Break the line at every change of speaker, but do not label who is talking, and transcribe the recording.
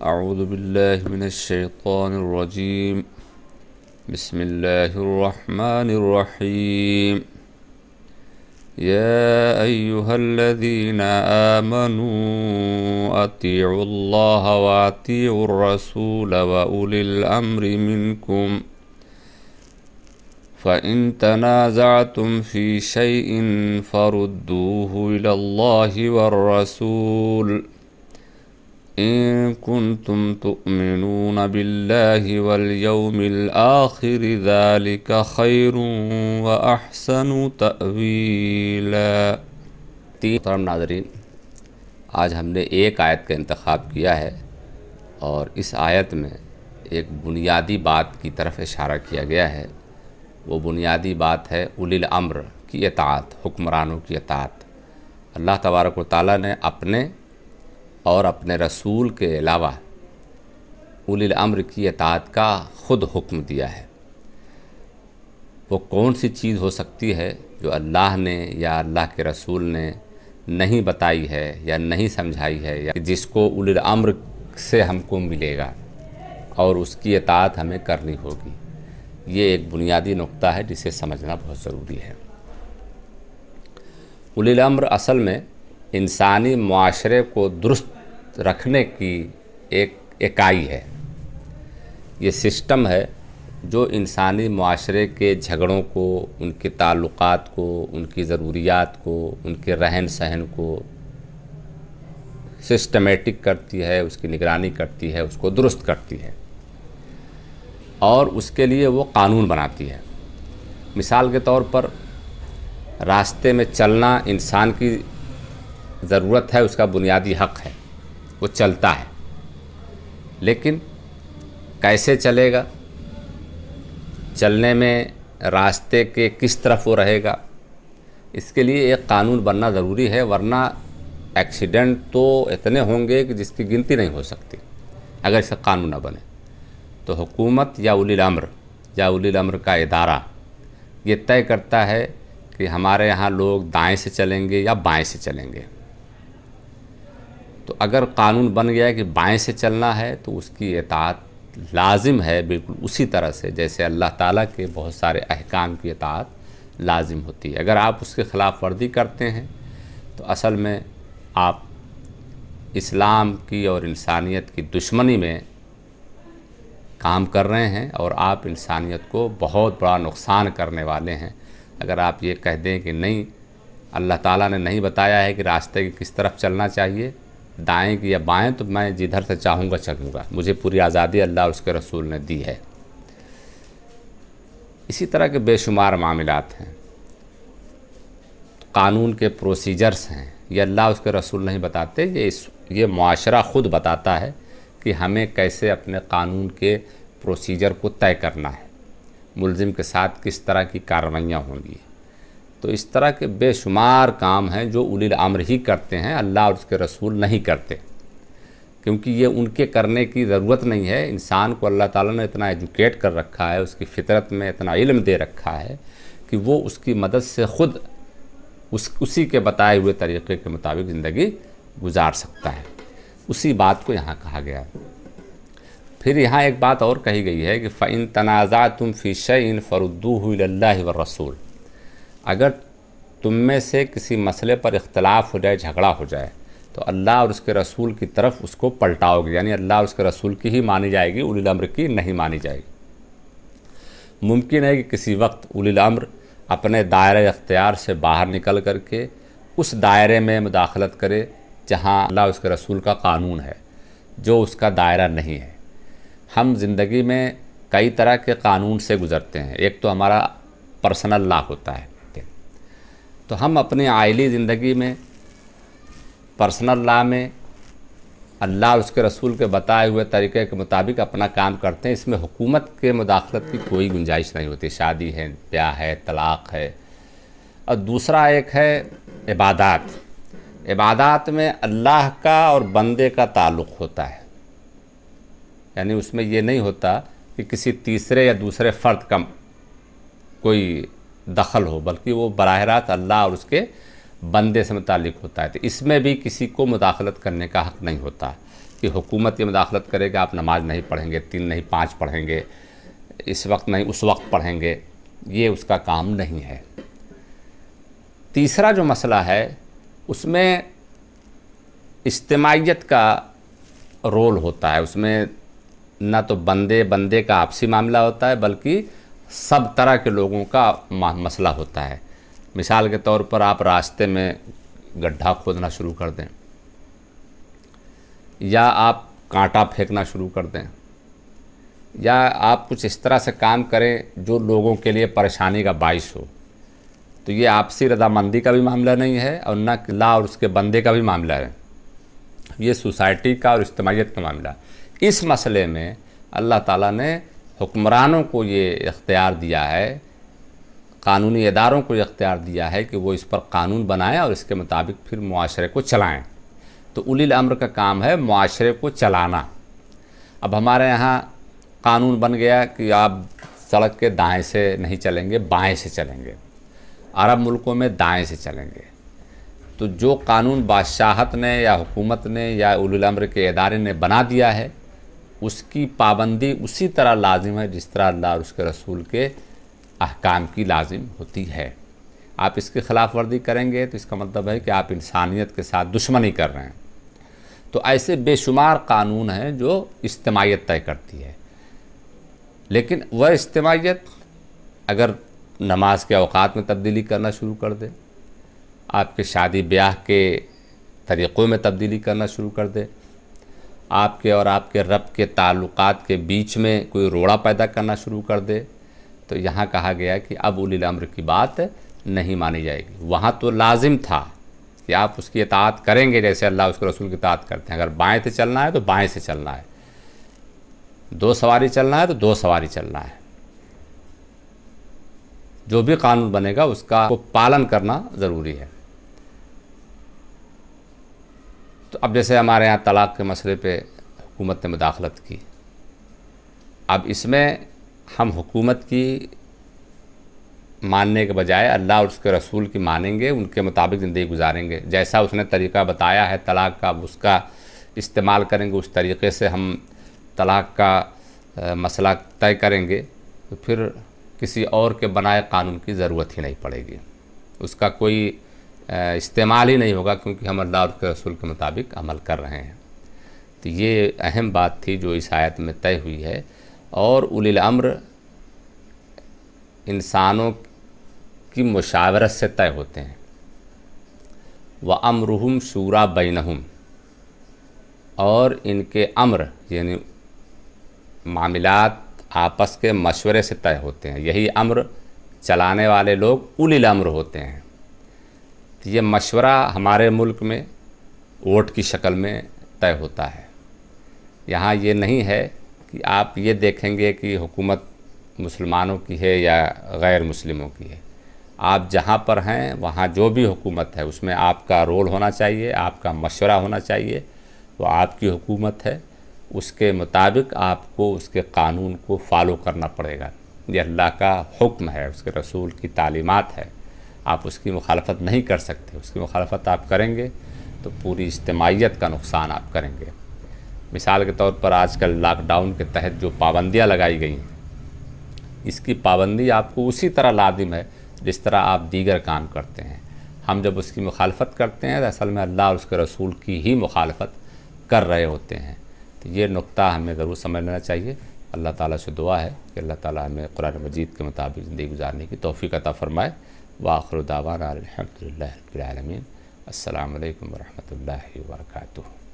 أعوذ بالله من الشيطان الرجيم. بسم الله الرحمن الرحيم. يا أيها الذين آمنوا أطيعوا الله وأطيعوا الرسول وأولي الأمر منكم فإن تنازعتم في شيء فردوه إلى الله والرسول إن كنتم تؤمنون بالله واليوم الآخر ذلك خير وأحسن تأويلا. محترم ناظرین، آج ہم نے ایک آیت کا انتخاب کیا ہے اور اس آیت میں ایک بنیادی بات کی طرف اشارہ کیا گیا ہے. وہ بنیادی بات ہے اولی الامر کی اطاعت، حکمرانوں کی اطاعت. اللہ تبارک و تعالیٰ نے اپنے اور اپنے رسول کے علاوہ اولی الامر کی اطاعت کا خود حکم دیا ہے. وہ کون سی چیز ہو سکتی ہے جو اللہ نے یا اللہ کے رسول نے نہیں بتائی ہے یا نہیں سمجھائی ہے، یا جس کو اولی الامر سے ہم کو ملے گا اور اس کی اطاعت ہمیں کرنی ہوگی. یہ ایک بنیادی نقطہ ہے جسے سمجھنا بہت ضروری ہے. اولی الامر اصل میں انسانی معاشرے کو درست رکھنے کی ایک اکائی ہے. یہ سسٹم ہے جو انسانی معاشرے کے جھگڑوں کو، ان کے تعلقات کو، ان کی ضروریات کو، ان کے رہن سہن کو سسٹمیٹک کرتی ہے، اس کی نگرانی کرتی ہے، اس کو درست کرتی ہے اور اس کے لیے وہ قانون بناتی ہے. مثال کے طور پر راستے میں چلنا انسان کی ضرورت ہے، اس کا بنیادی حق ہے، وہ چلتا ہے. لیکن کیسے چلے گا، چلنے میں راستے کے کس طرف وہ رہے گا، اس کے لیے ایک قانون بننا ضروری ہے. ورنہ ایکسیڈنٹ تو اتنے ہوں گے کہ جس کی گنتی نہیں ہو سکتی اگر اس کا قانون نہ بنے. تو حکومت یا اولی الامر کا ادارہ یہ طے کرتا ہے کہ ہمارے یہاں لوگ دائیں سے چلیں گے یا بائیں سے چلیں گے. تو اگر قانون بن گیا ہے کہ بائیں سے چلنا ہے تو اس کی اطاعت لازم ہے، بالکل اسی طرح سے جیسے اللہ تعالیٰ کے بہت سارے احکام کی اطاعت لازم ہوتی ہے. اگر آپ اس کے خلاف ورزی کرتے ہیں تو اصل میں آپ اسلام کی اور انسانیت کی دشمنی میں کام کر رہے ہیں اور آپ انسانیت کو بہت بڑا نقصان کرنے والے ہیں. اگر آپ یہ کہہ دیں کہ نہیں، اللہ تعالیٰ نے نہیں بتایا ہے کہ راستے کی کس طرف چلنا چاہیے، دائیں کی یا بائیں، تو میں جدھر سے چاہوں گا چلوں گا، مجھے پوری آزادی اللہ اور اس کے رسول نے دی ہے. اسی طرح کے بے شمار معاملات ہیں، قانون کے پروسیجرز ہیں، یہ اللہ اس کے رسول نہیں بتاتے، یہ معاشرہ خود بتاتا ہے کہ ہمیں کیسے اپنے قانون کے پروسیجر کو طے کرنا ہے، ملزم کے ساتھ کس طرح کی کارروائیاں ہوں گی. تو اس طرح کے بے شمار کام ہیں جو اولی الامر ہی کرتے ہیں، اللہ اور اس کے رسول نہیں کرتے، کیونکہ یہ ان کے کرنے کی ضرورت نہیں ہے. انسان کو اللہ تعالیٰ نے اتنا ایجوکیٹ کر رکھا ہے، اس کی فطرت میں اتنا علم دے رکھا ہے کہ وہ اس کی مدد سے خود اسی کے بتائے ہوئے طریقے کے مطابق زندگی گزار سکتا ہے. اسی بات کو یہاں کہا گیا ہے. پھر یہاں ایک بات اور کہی گئی ہے کہ فَإِن تَنَازَعْتُمْ فِي شَيْءٍ فَرُدُّوهُ إِلَى اللَّهِ وَالرَّسُولِ. اگر تم میں سے کسی مسئلے پر اختلاف ہو جائے، جھگڑا ہو جائے، تو اللہ اور اس کے رسول کی طرف اس کو پلٹاؤ گے، یعنی اللہ اور اس کے رسول کی ہی مانی جائے گی، اولی الامر کی نہیں مانی جائے گی. ممکن ہے کہ کسی وقت اولی الامر اپنے دائرہ اختیار سے باہر نکل کر کے اس دائرے میں مداخلت کرے جہاں اللہ اور اس کے رسول کا قانون ہے، جو اس کا دائرہ نہیں ہے. ہم زندگی میں کئی طرح کے قانون سے گزرتے ہیں. ایک تو ہمارا پرسنل لا ہوتا ہے، تو ہم اپنی عائلی زندگی میں پرسنل لا میں اللہ اور اس کے رسول کے بتائے ہوئے طریقے کے مطابق اپنا کام کرتے ہیں. اس میں حکومت کے مداخلت کی کوئی گنجائش نہیں ہوتی. شادی ہے، بیاہ ہے، طلاق ہے. اور دوسرا ایک ہے عبادات. عبادات میں اللہ کا اور بندے کا تعلق ہوتا ہے، یعنی اس میں یہ نہیں ہوتا کہ کسی تیسرے یا دوسرے فرد کا کوئی دخل ہو، بلکہ وہ براہ راست اللہ اور اس کے بندے سے متعلق ہوتا ہے. تو اس میں بھی کسی کو مداخلت کرنے کا حق نہیں ہوتا. کہ حکومت یہ مداخلت کرے کہ آپ نماز نہیں پڑھیں گے، 3 نہیں 5 پڑھیں گے، اس وقت نہیں اس وقت پڑھیں گے، یہ اس کا کام نہیں ہے۔ تیسرا جو مسئلہ ہے اس میں اجتماعیت کا رول ہوتا ہے، اس میں نہ تو بندے کا آپسی معاملہ ہوتا ہے بلکہ سب طرح کے لوگوں کا مسئلہ ہوتا ہے۔ مثال کے طور پر آپ راستے میں گڈھا کھودنا شروع کر دیں، یا آپ کانٹا پھینکنا شروع کر دیں، یا آپ کچھ اس طرح سے کام کریں جو لوگوں کے لیے پریشانی کا باعث ہو، تو یہ آپسی رضامندی کا بھی معاملہ نہیں ہے اور نہ اللہ اور اس کے بندے کا بھی معاملہ ہے، یہ سوسائٹی کا اور اجتماعیت کا معاملہ ہے۔ اس مسئلے میں اللہ تعالیٰ نے حکمرانوں کو یہ اختیار دیا ہے، قانونی اداروں کو یہ اختیار دیا ہے کہ وہ اس پر قانون بنائیں اور اس کے مطابق پھر معاشرے کو چلائیں۔ تو اولی الامر کا کام ہے معاشرے کو چلانا۔ اب ہمارے یہاں قانون بن گیا کہ آپ سڑک کے دائیں سے نہیں چلیں گے، بائیں سے چلیں گے، عرب ملکوں میں دائیں سے چلیں گے۔ تو جو قانون بادشاہت نے یا حکومت نے یا اولی الامر کے ادارے نے بنا دیا ہے، اس کی پابندی اسی طرح لازم ہے جس طرح اللہ اور اس کے رسول کے احکام کی لازم ہوتی ہے۔ آپ اس کی خلاف ورزی کریں گے تو اس کا مطلب ہے کہ آپ انسانیت کے ساتھ دشمنی کر رہے ہیں۔ تو ایسے بے شمار قانون ہیں جو اجتماعیت طے کرتی ہے، لیکن وہ اجتماعیت اگر نماز کے اوقات میں تبدیلی کرنا شروع کر دے، آپ کے شادی بیاہ کے طریقوں میں تبدیلی کرنا شروع کر دے، آپ کے اور آپ کے رب کے تعلقات کے بیچ میں کوئی روڑا پیدا کرنا شروع کر دے، تو یہاں کہا گیا کہ اب اولی الامر کی بات نہیں مانی جائے گی۔ وہاں تو لازم تھا کہ آپ اس کی اطاعت کریں گے جیسے اللہ اس کے رسول کی اطاعت کرتے ہیں۔ اگر بائیں سے چلنا ہے تو بائیں سے چلنا ہے، 2 سواری چلنا ہے تو 2 سواری چلنا ہے، جو بھی قانون بنے گا اس کا پالن کرنا ضروری ہے۔ تو اب جیسے ہمارے یہاں طلاق کے مسئلے پہ حکومت نے مداخلت کی، اب اس میں ہم حکومت کی ماننے کے بجائے اللہ اور اس کے رسول کی مانیں گے، ان کے مطابق زندگی گزاریں گے، جیسا اس نے طریقہ بتایا ہے طلاق کا اس کا استعمال کریں گے، اس طریقے سے ہم طلاق کا مسئلہ طے کریں گے، تو پھر کسی اور کے بنائے قانون کی ضرورت ہی نہیں پڑے گی، اس کا کوئی استعمال ہی نہیں ہوگا، کیونکہ ہم اللہ اور اس کے رسول کے مطابق عمل کر رہے ہیں۔ تو یہ اہم بات تھی جو اس آیت میں طے ہوئی ہے۔ اور اولی الامر انسانوں کی مشاورت سے طے ہوتے ہیں، وَأَمْرُهُمْ شُورَىٰ بَيْنَهُمْ، اور ان کے امر یعنی معاملات آپس کے مشورے سے طے ہوتے ہیں۔ یہی امر چلانے والے لوگ اولی الامر ہوتے ہیں۔ تو یہ مشورہ ہمارے ملک میں ووٹ کی شکل میں طے ہوتا ہے۔ یہاں یہ نہیں ہے کہ آپ یہ دیکھیں گے کہ حکومت مسلمانوں کی ہے یا غیر مسلموں کی ہے۔ آپ جہاں پر ہیں وہاں جو بھی حکومت ہے اس میں آپ کا رول ہونا چاہیے، آپ کا مشورہ ہونا چاہیے، وہ آپ کی حکومت ہے، اس کے مطابق آپ کو اس کے قانون کو فالو کرنا پڑے گا۔ یہ اللہ کا حکم ہے، اس کے رسول کی تعلیمات ہے، آپ اس کی مخالفت نہیں کر سکتے۔ اس کی مخالفت آپ کریں گے تو پوری اجتماعیت کا نقصان آپ کریں گے۔ مثال کے طور پر آج کل لاک ڈاؤن کے تحت جو پابندیاں لگائی گئی ہیں، اس کی پابندی آپ کو اسی طرح لازم ہے جس طرح آپ دیگر کام کرتے ہیں۔ ہم جب اس کی مخالفت کرتے ہیں تو اصل میں اللہ اور اس کے رسول کی ہی مخالفت کر رہے ہوتے ہیں۔ تو یہ نقطہ ہمیں ضرور سمجھ لینا چاہیے۔ اللہ تعالیٰ سے دعا ہے کہ اللہ تعالیٰ ہمیں قرآن مجید کے مطابق زندگی گزارنے کی توفیق عطا فرمائے۔ وآخر دعوانا الحمد للہ رب العالمین۔ السلام علیکم ورحمۃ اللہ وبرکاتہ۔